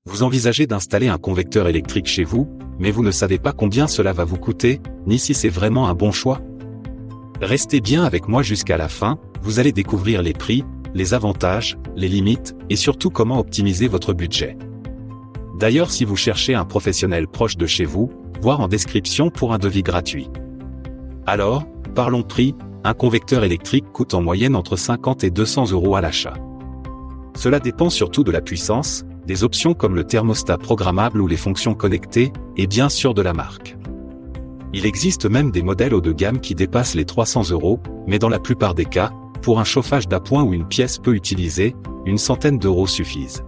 Vous envisagez d'installer un convecteur électrique chez vous, mais vous ne savez pas combien cela va vous coûter, ni si c'est vraiment un bon choix? Restez bien avec moi jusqu'à la fin, vous allez découvrir les prix, les avantages, les limites, et surtout comment optimiser votre budget. D'ailleurs, si vous cherchez un professionnel proche de chez vous, voir en description pour un devis gratuit. Alors, parlons prix, un convecteur électrique coûte en moyenne entre 50 et 200 € à l'achat. Cela dépend surtout de la puissance, des options comme le thermostat programmable ou les fonctions connectées, et bien sûr de la marque. Il existe même des modèles haut de gamme qui dépassent les 300 €, mais dans la plupart des cas, pour un chauffage d'appoint ou une pièce peu utilisée, une centaine d'euros suffisent.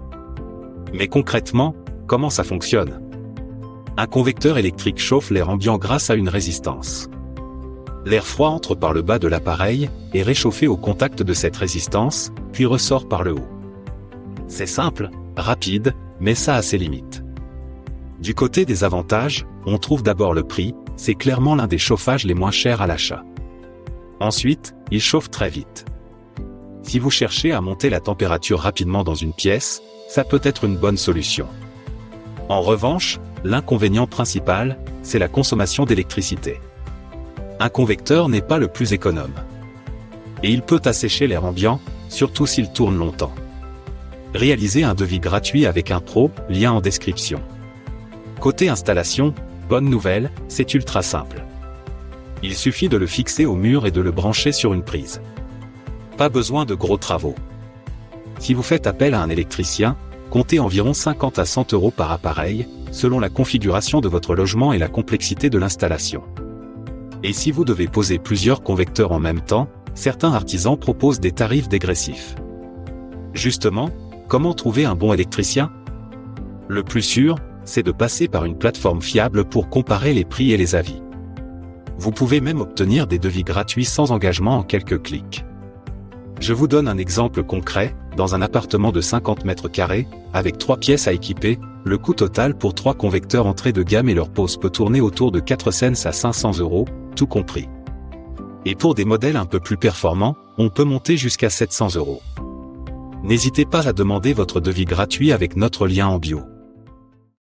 Mais concrètement, comment ça fonctionne? Un convecteur électrique chauffe l'air ambiant grâce à une résistance. L'air froid entre par le bas de l'appareil, est réchauffé au contact de cette résistance, puis ressort par le haut. C'est simple, rapide, mais ça a ses limites. Du côté des avantages, on trouve d'abord le prix, c'est clairement l'un des chauffages les moins chers à l'achat. Ensuite, il chauffe très vite. Si vous cherchez à monter la température rapidement dans une pièce, ça peut être une bonne solution. En revanche, l'inconvénient principal, c'est la consommation d'électricité. Un convecteur n'est pas le plus économe. Et il peut assécher l'air ambiant, surtout s'il tourne longtemps. Réalisez un devis gratuit avec un pro, lien en description. Côté installation, bonne nouvelle, c'est ultra simple. Il suffit de le fixer au mur et de le brancher sur une prise. Pas besoin de gros travaux. Si vous faites appel à un électricien, comptez environ 50 à 100 € par appareil, selon la configuration de votre logement et la complexité de l'installation. Et si vous devez poser plusieurs convecteurs en même temps, certains artisans proposent des tarifs dégressifs. Justement, comment trouver un bon électricien? Le plus sûr, c'est de passer par une plateforme fiable pour comparer les prix et les avis. Vous pouvez même obtenir des devis gratuits sans engagement en quelques clics. Je vous donne un exemple concret, dans un appartement de 50 mètres carrés, avec 3 pièces à équiper, le coût total pour 3 convecteurs entrée de gamme et leur pose peut tourner autour de 400 à 500 €, tout compris. Et pour des modèles un peu plus performants, on peut monter jusqu'à 700 €. N'hésitez pas à demander votre devis gratuit avec notre lien en bio.